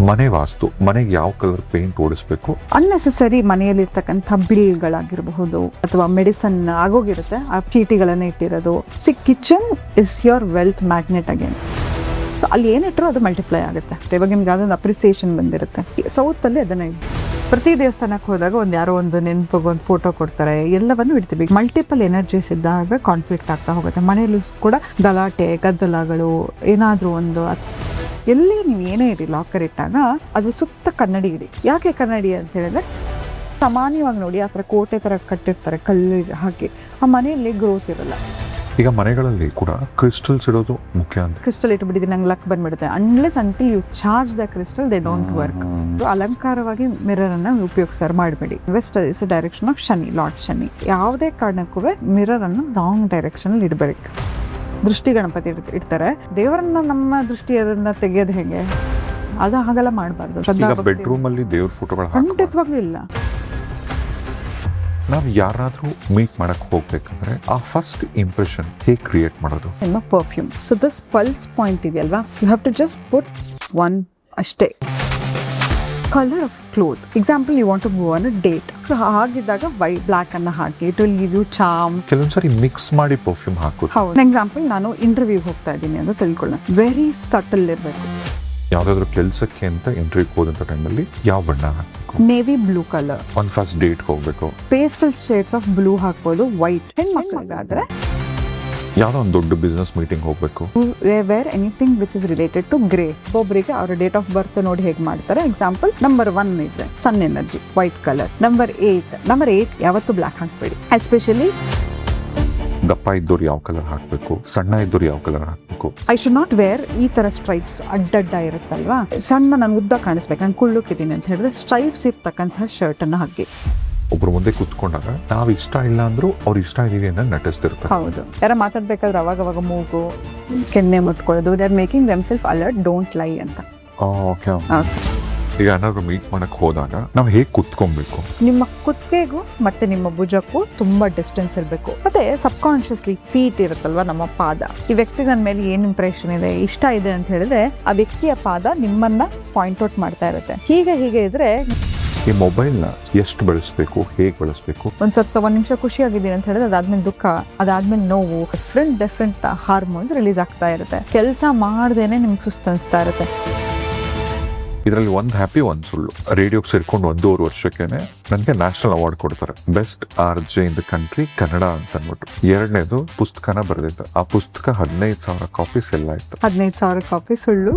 ಮನೆ ವಾಸ್ತು, ಮನೆಗೆ ಯಾವ ಕಲರ್ ಪೇಂಟ್ ಓಡಿಸ್ಬೇಕು? ಅನ್ನೆಸೆಸರಿ ಮನೆಯಲ್ಲಿರ್ತಕ್ಕಂಥ ಬಿಲ್ಗಳಾಗಿರಬಹುದು ಅಥವಾ ಮೆಡಿಸನ್ ಆಗೋಗಿರುತ್ತೆ, ಆ ಚೀಟಿಗಳನ್ನ ಇಟ್ಟಿರೋದು. Kitchen is your wealth magnet again. So ಅಲ್ಲಿ ಏನಿಟ್ಟರು ಅದು ಮಲ್ಟಿಪ್ಲೈ ಆಗುತ್ತೆ. ಇವಾಗ ನಿಮ್ಗೆ ಅದೊಂದು ಅಪ್ರಿಸಿಯೇಷನ್ ಬಂದಿರುತ್ತೆ. ಸೌತಲ್ಲಿ ಅದನ್ನ ಪ್ರತಿ ದೇವಸ್ಥಾನಕ್ಕೆ ಹೋದಾಗ ಯಾರೋ ಒಂದು ನೆನಪಿಗೆ ಒಂದು ಫೋಟೋ ಕೊಡ್ತಾರೆ, ಎಲ್ಲವನ್ನು ಇಡ್ತೀವಿ. ಮಲ್ಟಿಪಲ್ ಎನರ್ಜೀಸ್ ಇದ್ದಾಗ ಕಾನ್ಫ್ಲಿಕ್ಟ್ ಆಗ್ತಾ ಹೋಗುತ್ತೆ. ಮನೆಯಲ್ಲೂ ಕೂಡ ಗಲಾಟೆ ಗದ್ದಲಗಳು ಏನಾದರೂ ಒಂದು ಎಲ್ಲಿ ನೀವು ಏನೇ ಇಡಿ ಲಾಕರ್ ಇಟ್ಟಾಗ ಅದ್ರ ಸುತ್ತ ಕನ್ನಡಿ ಇಡಿ. ಯಾಕೆ ಕನ್ನಡಿ ಅಂತ ಹೇಳಿದ್ರೆ, ಸಾಮಾನ್ಯವಾಗಿ ನೋಡಿ ಆ ಥರ ಕೋಟೆ ಥರ ಕಟ್ಟಿರ್ತಾರೆ ಕಲ್ಲು ಹಾಕಿ, ಆ ಮನೆಯಲ್ಲಿ ಗ್ರೋತ್ ಇರಲ್ಲ. ಈಗ ಮನೆಗಳಲ್ಲಿ ಕೂಡ ಕ್ರಿಸ್ಟಲ್ಸ್ ಇಡೋದು ಮುಖ್ಯ ಅಂತ. ಕ್ರಿಸ್ಟಲ್ ಇಟ್ಬಿಟ್ಟಿದ್ದೀನಿ ನಂಗೆ ಲಕ್ ಬಂದ್ಬಿಡುತ್ತೆ. Unless until you charge the crystal they don't work. ಅಲಂಕಾರವಾಗಿ ಮಿರರ್ ಅನ್ನ ಉಪಯೋಗಿಸ್ತಾರೆ ಮಾಡಬೇಡಿ. West is direction of Shani, lord Shani. ಯಾವುದೇ ಕಾರಣಕ್ಕೂ ಮಿರರ್ ಅನ್ನು ರಾಂಗ್ ಡೈರೆಕ್ಷನ್ ಅಲ್ಲಿ ಇಡಬೇಕು. ದೃಷ್ಟಿ ಗಣಪತಿ ಇಡ್ತಾರೆ, ದೇವರನ್ನ ನಮ್ಮ ದೃಷ್ಟಿ ಅದನ್ನ ತೆಗೆಯೋದು ಹೇಗೆ, ಅದು ಹಾಗೆಲ್ಲ ಮಾಡಬಾರ್ದು. ಬೆಡ್ರೂಮ್ ಅಲ್ಲಿ ದೇವ್ರ ಫೋಟೋಗಳು ಖಂಡಿತವಾಗ್ಲೂ ಇಲ್ಲ. ನಾವು ಯಾರಾದ್ರೂ ಮೀಟ್ ಮಾಡಕ್ ಹೋಗ್ಬೇಕಂದ್ರೆ ಆ ಫಸ್ಟ್ ಇಂಪ್ರೆಷನ್ ಹೇಗೆ ಕ್ರಿಯೇಟ್ ಮಾಡೋದು? ನಿಮ್ಮ perfume. So this pulse point ಇದೆಯಲ್ವಾ, you have to just put one ಅಷ್ಟೇ. Colour of cloth, example you want to go on a date, ಹಾಗಿದ್ದಾಗ ವೈಟ್ ಬ್ಲ್ಯಾಕ್ ಅನ್ನ ಹಾಕಿ it will give you charm. ಕೆಲವೊಂದ್ಸರಿ mix ಮಾಡಿ perfume ಹಾಕೋದು. ಹೌದು. Example ನಾನು ಇಂಟರ್ವ್ಯೂಗೆ ಹೋಗ್ತಾ ಇದ್ದೀನಿ ಅಂತ ತಿಳ್ಕೊಳ್ಳೋಣ, ವೆರಿ ಸಟಲ್ ಇರಬೇಕು. ಯಾವ್ದಾದ್ರು ಕೆಲಸಕ್ಕೆ ಅಂತ ಇಂಟರ್ವ್ಯೂಗೆ ಹೋದಂತ ಟೈಮಲ್ಲಿ ಯಾವ ಬಣ್ಣ ಹಾಕಬೇಕು? Navy blue colour. ಒಂದು ಫಸ್ಟ್ ಡೇಟ್ ಹೋಗ್ಬೇಕು, ಪೇಸ್ಟಲ್ ಶೇಡ್ಸ್ ಆಫ್ ಬ್ಲೂ ಹಾಕ್ಬೋದು. ವೈಟ್ ಹೆಣ್ಮಕ್ಳಿಗಾದ್ರೆ ಯಾವ್ದೋ ಒಂದು ದೊಡ್ಡ ಬಿಸ್ನೆಸ್ ಮೀಟಿಂಗ್ ಹೋಗ್ಬೇಕು, wear anything which is related to grey. ಒಬ್ಬರಿಗೆ ಅವರ ಡೇಟ್ ಆಫ್ ಬರ್ತ್ ನೋಡಿ ಹೇಗೆ ಮಾಡ್ತಾರೆ. ಎಕ್ಸಾಂಪಲ್ ನಂಬರ್ 1 ಇದೆ ಸನ್ ಎನರ್ಜಿ, ವೈಟ್ ಕಲರ್. ನಂಬರ್ 8 ಯಾವತ್ತು ಬ್ಲ್ಯಾಕ್ ಹಾಕ್ಬೇಡಿ. ಎಸ್ಪೆಷಲಿ ದಪ್ಪ ಇದ್ದವ್ರು ಯಾವ ಕಲರ್ ಹಾಕ್ಬೇಕು, ಸಣ್ಣ ಇದ್ದವ್ರು ಯಾವ ಕಲರ್ ಹಾಕ್ಬೇಕು. ಐ ಶುಡ್ ನಾಟ್ ವೇರ್ ಈ ತರ ಸ್ಟ್ರೈಪ್ಸ್ ಅಡ್ಡಡ್ಡ ಇರುತ್ತಲ್ವಾ. ಸಣ್ಣ ನಾನು ಉದ್ದ ಕಾಣಿಸ್ಬೇಕು, ನಾನು ಕುಳ್ಳುಕಿದ್ದೀನಿ ಅಂತ ಹೇಳಿದ್ರೆ ಸ್ಟ್ರೈಪ್ಸ್ ಇರ್ತಕ್ಕಂಥ ಶರ್ಟ್ ಅನ್ನ ಹಾಕಿ. ಒಬ್ರು ಮುಂದೆ ಕೂತ್ಕೊಂಡಾಗ ನಾವು ಇಷ್ಟ ಇಲ್ಲ ಅಂದ್ರೂ ಅವ್ರು ಇಷ್ಟ ಇದೀವಿ ಅನ್ನೋ ನಟಿಸ್ತಿರ್ತಾರೆ. ಹೌದು. ಯಾರ ಮಾತಾಡ್ಬೇಕಾದ್ರೆ ಅವಾಗ ಮೂಗು ಕೆನ್ನೆ ಮುಟ್ಕೊಳ್ಳೋದು, they are making themselves alert, don't lie ಅಂತ. ಓಕೆ. ಈಗ ಏನಾದ್ರು ಮೀಟ್ ಮಾಡಕ್ ಹೋದಾಗ ನಾವು ಹೇಗೆ ಕುತ್ಕೊಬೇಕು? ನಿಮ್ಮ ಕುತ್ತಿಗೆಗೂ ಮತ್ತೆ ನಿಮ್ಮ ಭುಜಕ್ಕೂ ತುಂಬಾ ಡಿಸ್ಟೆನ್ಸ್ ಇರಬೇಕು. ಮತ್ತೆ ಸಬ್ಕಾನ್ಶಿಯಸ್ಲಿ ಫೀಟ್ ಇರುತ್ತಲ್ವಾ, ನಮ್ಮ ಪಾದ, ಈ ವ್ಯಕ್ತಿ ನನ್ನ ಮೇಲೆ ಏನ್ ಇಂಪ್ರೆಷನ್ ಇದೆ, ಇಷ್ಟ ಇದೆ ಅಂತ ಹೇಳಿದ್ರೆ ಆ ವ್ಯಕ್ತಿಯ ಪಾದ ನಿಮ್ಮನ್ನ ಪಾಯಿಂಟ್ ಔಟ್ ಮಾಡ್ತಾ ಇರುತ್ತೆ. ಹೀಗೆ ಇದ್ರೆ ಈ ಮೊಬೈಲ್ನ ಎಷ್ಟು ಬಳಸಬೇಕು, ಹೇಗೆ ಬಳಸಬೇಕು? ಒಂದ್ ನಿಮಿಷ ಖುಷಿಯಾಗಿದ್ದೀನಿ ಅಂತ ಹೇಳಿದ್ರೆ ಅದಾದ್ಮೇಲೆ ದುಃಖ, ಅದಾದ್ಮೇಲೆ ನೋವು, ಡಿಫ್ರೆಂಟ್ ಹಾರ್ಮೋನ್ಸ್ ರಿಲೀಸ್ ಆಗ್ತಾ ಇರುತ್ತೆ. ಕೆಲಸ ಮಾಡ್ದೇನೆ ನಿಮ್ಗೆ ಸುಸ್ತು ಅನಿಸ್ತಾ ಇರುತ್ತೆ. ಇದರಲ್ಲಿ ಒಂದು ಹ್ಯಾಪಿ ಒಂದು ಸುಳ್ಳು. ರೇಡಿಯೋಗೆ ಸೇರ್ಕೊಂಡು 1.5 ವರ್ಷಕ್ಕೇನೆ ನನಗೆ ನ್ಯಾಷನಲ್ ಅವಾರ್ಡ್ ಕೊಡ್ತಾರೆ, best RJ in the country Kannada ಅಂತ ಅಂದ್ಬಿಟ್ಟು. 2ನೇದು ಪುಸ್ತಕನ ಬರೆದಿದ್ದೆ. ಆ ಪುಸ್ತಕ 15,000 ಕಾಪಿ ಸೆಲ್ ಆಯ್ತು. 15,000 ಕಾಪಿ ಸುಳ್ಳು.